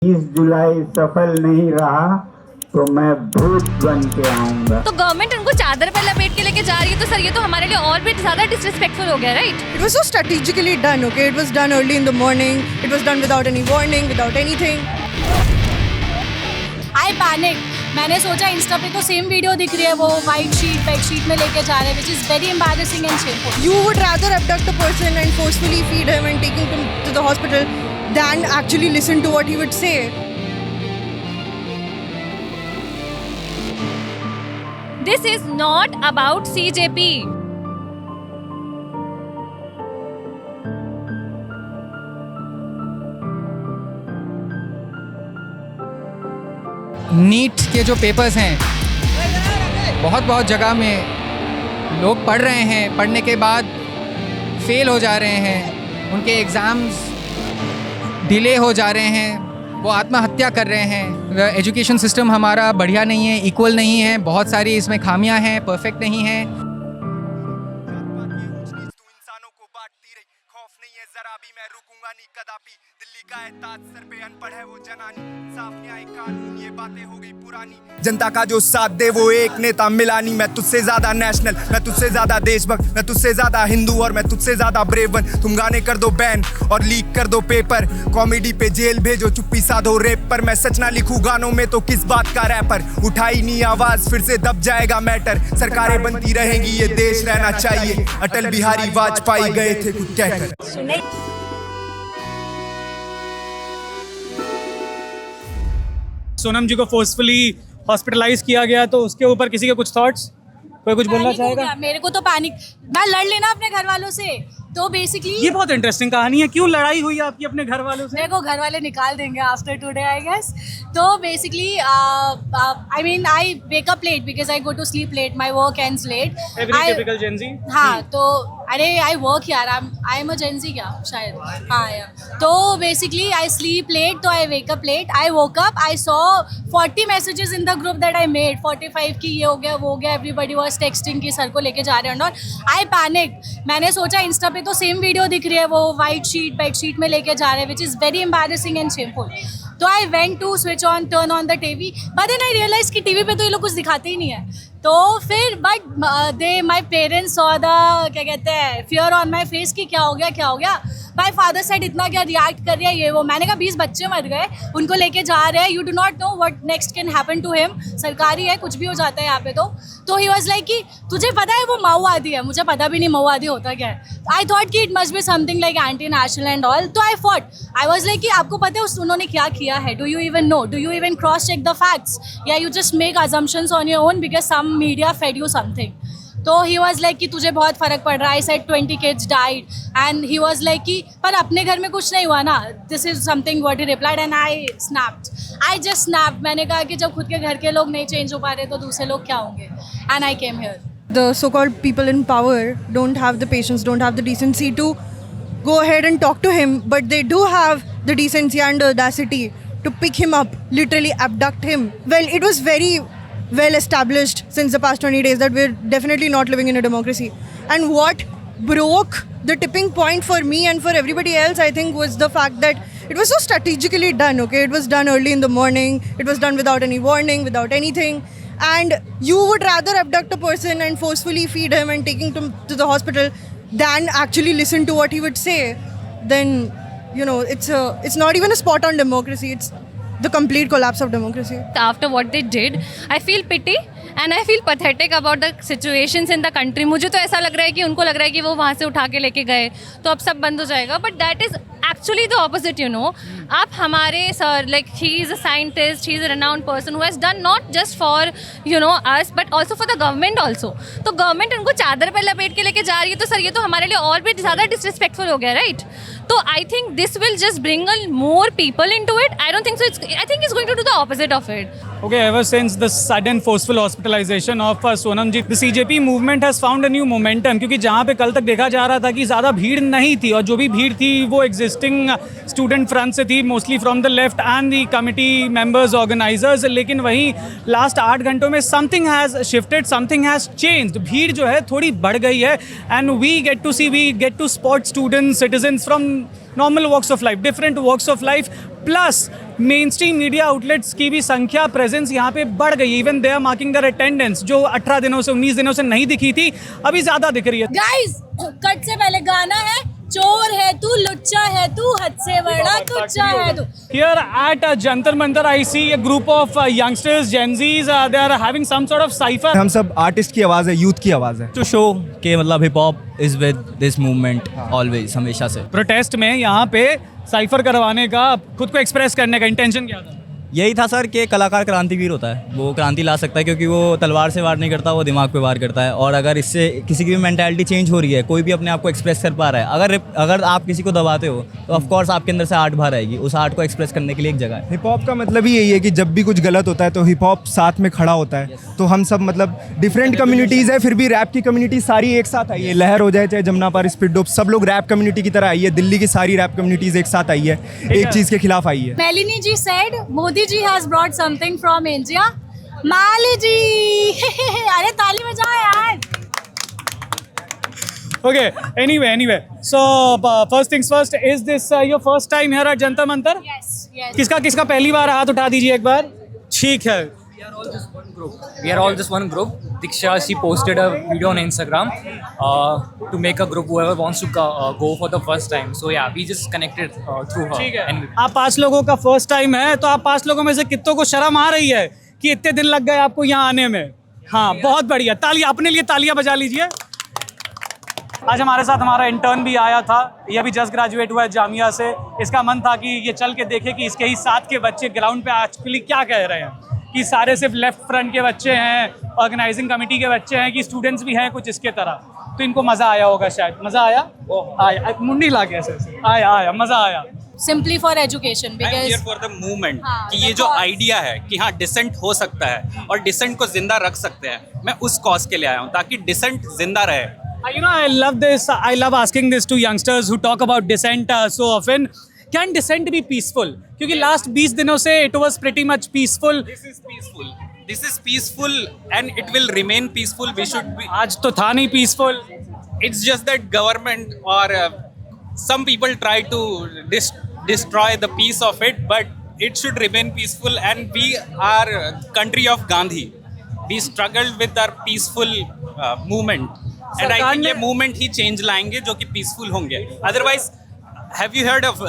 30 जुलाई सफल नहीं रहा तो मैं भूत बन के आऊंगा। तो गवर्नमेंट उनको चादर पर लपेट के लेके जा रही है, तो सर ये तो हमारे लिए और भी ज्यादा डिसरिस्पेक्टफुल हो गया, right? It was so strategically done, okay? It was done early in the morning. It was done without any warning, without anything. I panic. मैंने सोचा इंस्टा पे तो सेम वीडियो दिख रही है, वो वाइट शीट बेड शीट में लेके जा रहे हैं, which is very embarrassing and shameful. You would rather abduct a person and forcefully feed him and take him to the hospital than actually listen to what he would say. This is not about CJP. NEET के जो papers हैं बहुत जगह में लोग पढ़ रहे हैं, पढ़ने के बाद फेल हो जा रहे हैं, उनके एग्ज़ाम्स डिले हो जा रहे हैं, वो आत्महत्या कर रहे हैं। एजुकेशन सिस्टम हमारा बढ़िया नहीं है, इक्वल नहीं है, बहुत सारी इसमें खामियां हैं, परफेक्ट नहीं है। खौफ नहीं है जरा भी, मैं रुकूंगा नहीं कदापि। दिल्ली का एहताज सर पे अनपढ़ है वो जनानी, साफ न्याय कानून ये बातें हो गई पुरानी। जनता का जो साथ दे वो एक नेता मिला नहीं। मैं तुझसे ज्यादा नेशनल, मैं तुझसे ज्यादा देशभक्त, मैं तुझसे ज्यादा हिंदू और मैं तुझसे ज्यादा ब्रेव बन। तुम गाने कर दो बैन और लीक कर दो पेपर, कॉमेडी पे जेल भेजो, चुप्पी साधो रेप पर। मैं सच ना लिखूं गानों में तो किस बात का रैपर, उठाई नहीं आवाज फिर से दब जाएगा मैटर। सरकारें बनती रहेंगी ये देश रहना चाहिए, अटल बिहारी वाजपेयी गए थे कुछ कहकर। सोनम जी को फोर्सफुली हॉस्पिटलाइज किया गया, तो उसके ऊपर किसी के कुछ थॉट्स, कोई कुछ बोलना चाहेगा? मेरे को तो पैनिक, मैं लड़ लेना अपने घर वालों से। तो बेसिकली ये बहुत इंटरेस्टिंग कहानी है, क्यों लड़ाई हुई आपकी अपने घर वालों से? मेरे को घर वाले निकाल देंगे आफ्टर टुडे आई गेस। तो basically I mean I wake up late because I go to sleep late, my work ends late. Every typical gen Z. हाँ, तो अरे आई वर्क यार, आई एम अ जेन ज़ी क्या शायद। हाँ यार, तो बेसिकली आई स्लीप लेट, तो I wake up late. I woke up, I saw 40 messages in the group that I made, 45 की ये हो गया वो हो गया, एवरीबडी वाज टेक्सटिंग कि सर को लेके जा रहे हैं और आई पैनिक। मैंने सोचा इंस्टा पे तो सेम वीडियो दिख रही है, वो वाइट शीट बेड शीट में लेके जा रहे हैं, which is very embarrassing and shameful. तो I went to switch on, turn on the TV, but then I realize कि टीवी पे तो ये लोग कुछ दिखाते ही नहीं है। तो फिर but they my parents saw the क्या कहते हैं फियर ऑन माई फेस कि क्या हो गया। माई फादर साइड इतना क्या रिएक्ट कर रहा है ये वो। मैंने कहा 20 बच्चे मर गए, उनको लेके जा रहे हैं, you do not know what next can happen to him. सरकारी है, कुछ भी हो जाता है यहाँ पे। तो ही वॉज लाइक कि तुझे पता है वो माओवादी है। मुझे पता भी नहीं माओवादी होता क्या है। आई थॉट कि it must be something like anti national and all. तो आई वॉज लाइक कि आपको पता है उन्होंने क्या किया है? Do you even know? Do you even cross check the facts, या you just make assumptions on your own because some media fed you something? तो ही वॉज लाइक कि तुझे बहुत फ़र्क पड़ रहा है। I said 20 kids died and he was like कि पर अपने घर में कुछ नहीं हुआ ना। This is something what he replied and I just snapped. मैंने कहा कि जब खुद के घर के लोग नहीं चेंज हो पा रहे तो दूसरे लोग क्या होंगे? And I came here. The so-called people in power don't have the patience, don't have the decency to go ahead and talk to him, but they do have the decency and the audacity to pick him up, literally abduct him. Well, it was very well established since the past 20 days that we're definitely not living in a democracy. And what broke the tipping point for me and for everybody else, I think, was the fact that it was so strategically done, okay? It was done early in the morning, it was done without any warning, without anything. And you would rather abduct a person and forcefully feed him and take him to the hospital than actually listen to what he would say. Then, you know, it's not even a spot on democracy. It's the complete collapse of democracy. After what they did, I feel pity and I feel pathetic about the situations in the country. मुझे तो ऐसा लग रहा है कि उनको लग रहा है कि वो वहाँ से उठा के लेके गए तो अब सब बंद हो जाएगा, but that is actually the opposite, you know. आप हमारे sir, like he is a scientist, he is a renowned person who has done not just for you know us but also for the government also. तो government उनको चादर पर लपेट के लेके जा रही है, तो सर ये तो हमारे लिए और भी ज़्यादा डिसरिस्पेक्टफुल हो गया, राइट? तो I think this will just bring more people into it. I don't think so. I think it's going to do the opposite of it. Okay, ever since the sudden forceful hospitalization of Sonam ji, the CJP movement has found a new momentum, क्योंकि जहाँ पे कल तक देखा जा रहा था कि ज़्यादा भीड़ नहीं थी और जो भी भीड़ थी वो एग्जिस्ट प्रोटेस्टिंग स्टूडेंट फ्रंट से थी, mostly from the left and the committee members organisers, लेकिन वहीं लास्ट 8 घंटों में something has shifted, something has changed. भीड़ जो है थोड़ी बढ़ गई है and we get to spot students, citizens from normal walks of life, different walks of life, plus mainstream media outlets की भी संख्या, प्रेजेंस यहाँ पे बढ़ गई। Even they are marking their attendance, जो 18 दिनों से 19 दिनों से नहीं दिखी थी, अभी ज़्यादा दिख रही है। गाइस, कट से पहले गाना है, चोर है तू, लुच्चा है तू, हद से बड़ा तुच्चा है तू। Here at Jantar Mantar, I see a group of youngsters, Gen Zs. They are having some sort of cipher. हम सब आर्टिस्ट की आवाज़ है, यूथ की आवाज़ है। टू शो कि मतलब hip hop is with this movement always, हमेशा से। प्रोटेस्ट में यहाँ पे साइफर करवाने का, खुद को एक्सप्रेस करने का इंटेंशन क्या था? यही था सर कि कलाकार क्रांतिवीर होता है, वो क्रांति ला सकता है क्योंकि वो तलवार से वार नहीं करता, वो दिमाग पे वार करता है। और अगर इससे किसी की भी मेंटालिटी चेंज हो रही है, कोई भी अपने आप को एक्सप्रेस कर पा रहा है, अगर आप किसी को दबाते हो तो ऑफ कोर्स आपके अंदर से आर्ट बाहर आएगी। उस आर्ट को एक्सप्रेस करने के लिए एक जगह है। हिप हॉप का मतलब ही यही है कि जब भी कुछ गलत होता है तो हिप हॉप साथ में खड़ा होता है। तो हम सब मतलब डिफरेंट कम्युनिटीज़ है, फिर भी रैप की कम्युनिटी सारी एक साथ आई है। लहर हो जाए चाहे जमुना पार, स्पीड डोप, सब लोग रैप कम्युनिटी की तरह आई है। दिल्ली की सारी रैप कम्युनिटीज़ एक साथ आई है, एक चीज़ के खिलाफ आई है। Melanie ji said Modi ji has brought something from India. माली जी अरे ताली बजाओ यार। Okay, anyway. So, first things first, is this your first time here at Jantar Mantar? Yes. किसका पहली बार? हाथ उठा दीजिए एक बार। ठीक है। We are all just one group. Diksha, she posted a video on Instagram to make a group whoever wants to go for the first time. So yeah, we just connected through her. ठीक है। And आप 5 लोगों का first time है, तो आप 5 लोगों में से कितनों को शर्म आ रही है कि इतने दिन लग गए आपको यहाँ आने में? हाँ, बहुत बढ़िया। तालियां अपने लिए, तालियां बजा लीजिए। आज हमारे साथ हमारा इंटर्न भी आया था, ये अभी जस्ट ग्रेजुएट हुआ है जामिया से। इसका मन था कि ये चल के देखे कि इसके ही साथ के बच्चे ग्राउंड पे एक्चुअली क्या कह रहे हैं, कि सारे सिर्फ लेफ्ट फ्रंट के बच्चे हैं, ऑर्गेनाइजिंग कमेटी के बच्चे हैं, कि स्टूडेंट्स भी हैं कुछ इसके तरह। तो इनको मज़ा आया होगा शायद। मज़ा आया? आया, मुंडी ला के ऐसे आया, मज़ा आया। Simply for education because for the movement हाँ, कि ये जो आइडिया है कि हाँ डिसेंट हो सकता है और डिसेंट को जिंदा रख सकते हैं, मैं उस कॉज के लिए आया हूँ ताकि डिसेंट जिंदा रहे। You know, I love this. I love asking this to youngsters who talk about dissent so often. Can dissent be peaceful? क्योंकि last 20 दिनों से it was pretty much peaceful. This is peaceful and it will remain peaceful. We should be. आज तो था नहीं peaceful. It's just that government or some people try to destroy the peace of it, but it should remain peaceful. And we are country of Gandhi. We struggled with our peaceful movement. And I think ये movement ही change लाएंगे जो कि peaceful होंगे. Otherwise, have you heard of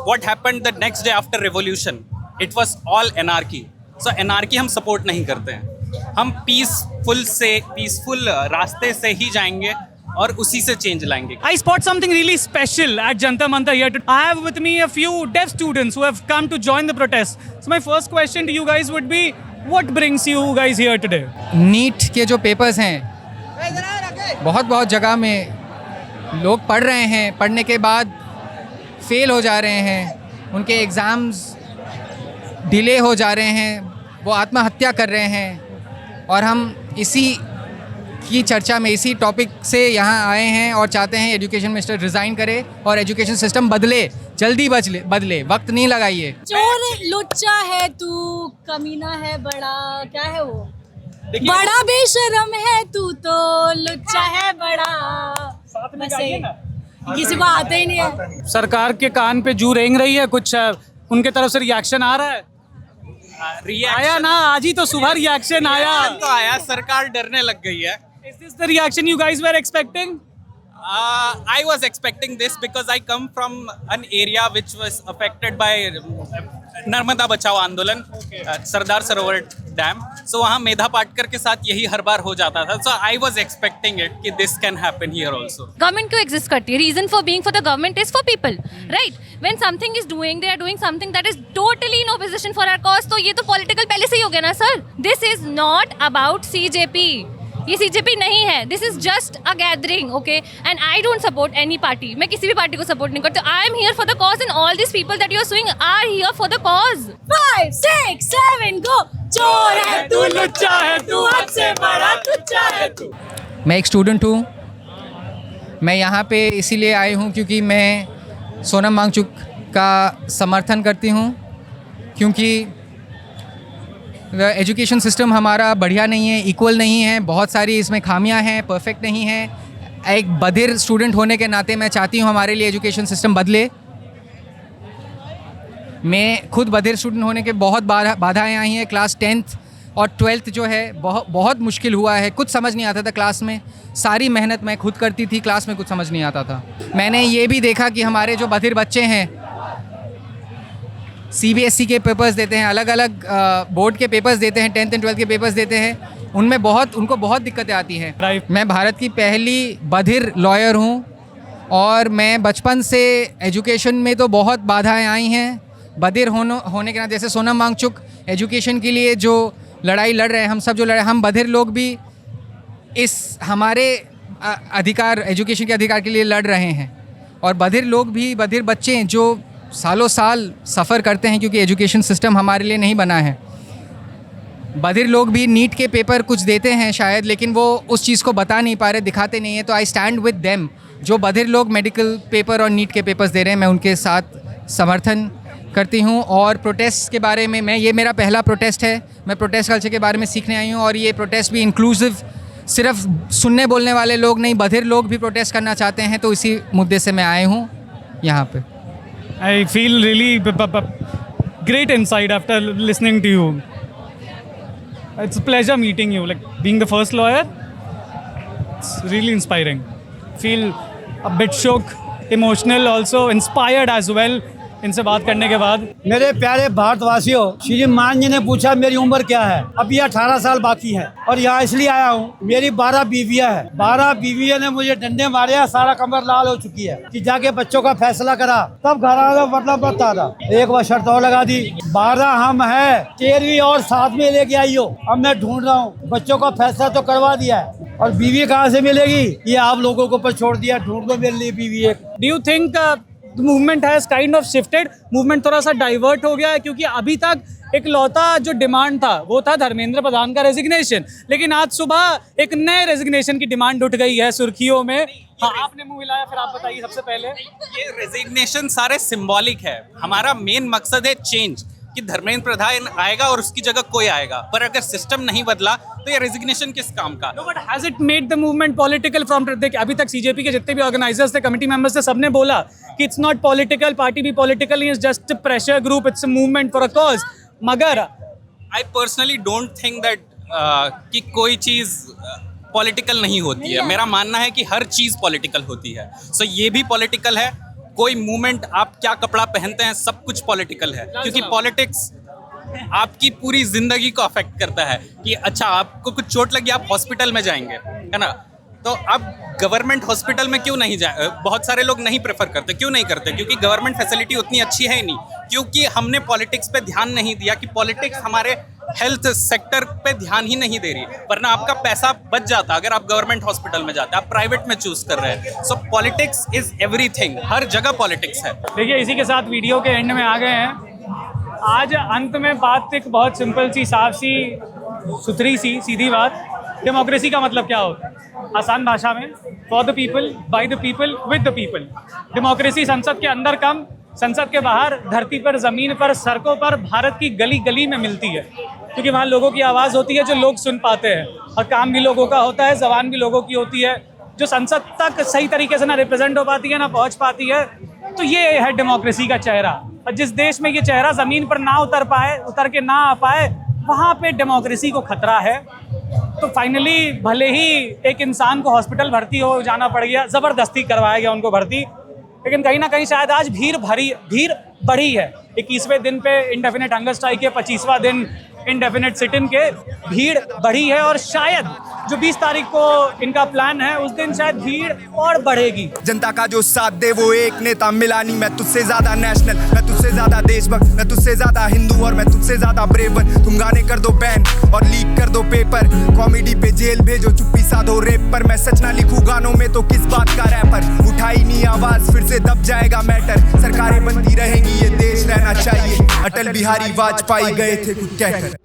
what happened the next day after revolution? It was all anarchy. So anarchy हम support नहीं करते हैं। हम peaceful रास्ते से ही जाएंगे और उसी से change लाएंगे। I spot something really special at Jantar Mantar here. I have with me a few deaf students who have come to join the protest. So my first question to you guys would be, what brings you guys here today? NEET के जो papers हैं, बहुत जगह में लोग पढ़ रहे हैं, पढ़ने के बाद फेल हो जा रहे हैं, उनके एग्ज़ाम्स डिले हो जा रहे हैं, वो आत्महत्या कर रहे हैं। और हम इसी की चर्चा में, इसी टॉपिक से यहाँ आए हैं और चाहते हैं एजुकेशन मिनिस्टर रिज़ाइन करे और एजुकेशन सिस्टम बदले, जल्दी बदले, वक्त नहीं लगाइए। चोर लुच्चा है तू, कमीना है बड़ा, क्या है वो, बड़ा बेशरम है तू तो लुच्चा है बड़ा। बस यही। किसी को आते ही नहीं है। सरकार के कान पे जू रेंग रही है, कुछ उनके तरफ से रिएक्शन आ रहा है? आया ना, आज ही तो सुबह रिएक्शन आया। तो आया, सरकार डरने लग गई है। Is this the reaction you guys were expecting? I was expecting this because I come from an area which was affected by Narmada बचाओ आंदोलन, सरदार सरोवर डैम। So वहाँ मेधा पाटकर के साथ यही हर बार हो जाता था। So I was expecting it कि this can happen here also. Government क्यों एग्जिस्ट करती है? Reason for being for the government is for people, right? When something is doing, they are doing something that is totally in opposition for our cause, तो ये तो political पहले से ही हो गया ना sir. This is not about CJP, ये CJP नहीं है, this is just a gathering, okay? And I don't support any party, मैं किसी भी पार्टी को सपोर्ट नहीं करती। I am here for the cause and all this people that you are suing are here for the cause. 5, 6, 7 go. चोर है तू, लुच्चा है तू, हद से बड़ा तुच्चा है तू। मैं एक स्टूडेंट हूँ, मैं यहाँ पे इसीलिए आई हूँ क्योंकि मैं सोनम वांगचुक का समर्थन करती हूँ, क्योंकि एजुकेशन सिस्टम हमारा बढ़िया नहीं है, इक्वल नहीं है, बहुत सारी इसमें खामियां हैं, परफेक्ट नहीं है। एक बधिर स्टूडेंट होने के नाते मैं चाहती हूँ हमारे लिए एजुकेशन सिस्टम बदले। मैं खुद बधिर स्टूडेंट होने के बहुत बाधाएं आई हैं। क्लास 10th और 12th जो है बहुत मुश्किल हुआ है, कुछ समझ नहीं आता था क्लास में। सारी मेहनत मैं खुद करती थी, क्लास में कुछ समझ नहीं आता था। मैंने ये भी देखा कि हमारे जो बधिर बच्चे हैं CBSE के पेपर्स देते हैं, अलग अलग बोर्ड के पेपर्स देते हैं, 10th एंड 12th के पेपर्स देते हैं, उनमें उनको बहुत दिक्कतें आती हैं। मैं भारत की पहली बधिर लॉयर हूँ और मैं बचपन से एजुकेशन में तो बहुत बाधाएं आई हैं। बधिर होने के नाते, जैसे सोनम वांगचुक एजुकेशन के लिए जो लड़ाई लड़ रहे हैं, हम सब जो लड़, हम बधिर लोग भी इस हमारे अधिकार, एजुकेशन के अधिकार के लिए लड़ रहे हैं। और बधिर लोग भी, बधिर बच्चे जो सालों साल सफ़र करते हैं, क्योंकि एजुकेशन सिस्टम हमारे लिए नहीं बना है। बधिर लोग भी नीट के पेपर कुछ देते हैं शायद, लेकिन वो उस चीज़ को बता नहीं पा रहे, दिखाते नहीं हैं। तो आई स्टैंड विद देम। जो बधिर लोग मेडिकल पेपर और नीट के पेपर्स दे रहे हैं, मैं उनके साथ समर्थन करती हूँ। और प्रोटेस्ट के बारे में, ये मेरा पहला प्रोटेस्ट है। मैं प्रोटेस्ट कल्चर के बारे में सीखने आई हूँ, और ये प्रोटेस्ट भी इंक्लूसिव, सिर्फ सुनने बोलने वाले लोग नहीं, बधिर लोग भी प्रोटेस्ट करना चाहते हैं। तो इसी मुद्दे से मैं आए हूँ यहाँ पे। I feel really great inside after listening to you. It's a pleasure meeting you. Like being the first lawyer, it's really inspiring. Feel a bit shook, emotional, also inspired as well. इनसे बात करने के बाद मेरे प्यारे भारतवासियों, श्रीमान जी ने पूछा मेरी उम्र क्या है। अभी 18 साल बाकी है और यहाँ इसलिए आया हूँ, मेरी 12 बीवियाँ हैं। 12 बीवियों ने मुझे डंडे मारे हैं, सारा कमर लाल हो चुकी है कि जाके बच्चों का फैसला करा, तब घर आना वरना बता रहा। एक बार शर्त और लगा दी, 12 हम है, 13वीं और साथ में लेके आई हो। अब मैं ढूंढ रहा हूँ, बच्चों का फैसला तो करवा दिया है, और बीवी कहाँ से मिलेगी ये आप लोगों को ऊपर छोड़ दिया। ढूंढ दो मेरे लिए बीवी एक। Do you think the movement has kind of shifted? Movement थोड़ा सा डाइवर्ट हो गया है, क्योंकि अभी तक एक लौता जो डिमांड था वो था धर्मेंद्र प्रधान का रेजिग्नेशन, लेकिन आज सुबह एक नए रेजिग्नेशन की डिमांड उठ गई है सुर्खियों में। हाँ, आपने मुंह हिलाया, फिर आप बताइए सबसे पहले। ये रेजिग्नेशन सारे सिंबॉलिक है। हमारा मेन मकसद है चेंज, कि धर्मेंद्र प्रधान आएगा और उसकी जगह कोई आएगा। पर अगर सिस्टम नहीं बदला तो ये रेजिग्नेशन किस काम का? No, but has it made the movement political from? अभी तक CJP के जितने भी ऑर्गेनाइजर्स थे, कमेटी मेंबर्स थे, सबने बोला कि इट्स नॉट पॉलिटिकल, पार्टी भी पॉलिटिकल नहीं, it's just a pressure group, it's a movement for a cause. मगर I personally don't think that कि कोई चीज़ पॉलिटिकल नहीं होती है। मेरा मानना है कि हर चीज़ पॉलिटिकल होती है। सो ये भी पॉलिटिकल है। कोई मूवमेंट, आप क्या कपड़ा पहनते हैं, सब कुछ पॉलिटिकल है, क्योंकि पॉलिटिक्स आपकी पूरी जिंदगी को अफेक्ट करता है। कि अच्छा, आपको कुछ चोट लगी, आप हॉस्पिटल में जाएंगे, है ना? तो अब गवर्नमेंट हॉस्पिटल में क्यों नहीं जाए? बहुत सारे लोग नहीं प्रेफर करते। क्यों नहीं करते? क्योंकि गवर्नमेंट फैसिलिटी उतनी अच्छी है ही नहीं, क्योंकि हमने पॉलिटिक्स पे ध्यान नहीं दिया, कि पॉलिटिक्स हमारे हेल्थ सेक्टर पे ध्यान ही नहीं दे रही। वरना आपका पैसा बच जाता अगर आप गवर्नमेंट हॉस्पिटल में जाते, आप प्राइवेट में चूज कर रहे हैं। सो पॉलिटिक्स इज एवरीथिंग, हर जगह पॉलिटिक्स है। देखिए, इसी के साथ वीडियो के एंड में आ गए हैं। आज अंत में बात एक बहुत सिंपल सी, साफ सी, सुथरी सी, सीधी बात। डेमोक्रेसी का मतलब क्या होता है? आसान भाषा में, for the people, by the people, with the people. Democracy संसद के अंदर कम, संसद के बाहर, धरती पर, ज़मीन पर, सड़कों पर, भारत की गली गली में मिलती है, क्योंकि वहाँ लोगों की आवाज़ होती है जो लोग सुन पाते हैं, और काम भी लोगों का होता है, ज़बान भी लोगों की होती है, जो संसद तक सही तरीके से ना रिप्रेजेंट हो पाती है, ना पहुँच पाती है। तो ये है डेमोक्रेसी का चेहरा। और जिस देश में ये चेहरा ज़मीन पर ना उतर के ना आ पाए, वहाँ पे डेमोक्रेसी को खतरा है। तो फाइनली भले ही एक इंसान को हॉस्पिटल भर्ती हो जाना पड़ गया, ज़बरदस्ती करवाया गया उनको भर्ती, लेकिन कहीं ना कहीं शायद आज भीड़ बढ़ी है। 21वें दिन पे इंडेफिनिट हंगर स्ट्राइक के, 25वां दिन इंडेफिनिट सिट इन के, भीड़ बढ़ी है। और शायद जो 20 तारीख को इनका प्लान है, उस दिन शायद भीड़ और बढ़ेगी। जनता का जो साथ दे वो एक नेता मिला नहीं। मैं तुझसे ज्यादा नेशनल, मैं तुझसे ज्यादा देशभक्त, मैं तुझसे ज्यादा हिंदू और मैं तुझसे ज्यादा ब्रेव बन। तुम गाने कर दो बैन और लीक कर दो पेपर, कॉमेडी पे जेल भेजो, चुप्पी साधो रेप पर। मैं सच ना लिखूं गानों में तो किस बात का रैपर? उठाई नहीं आवाज फिर से दब जाएगा मैटर। सरकारें बनती रहेंगी, ये देश रहना चाहिए। अटल बिहारी वाजपेयी गए थे कुछ कहकर।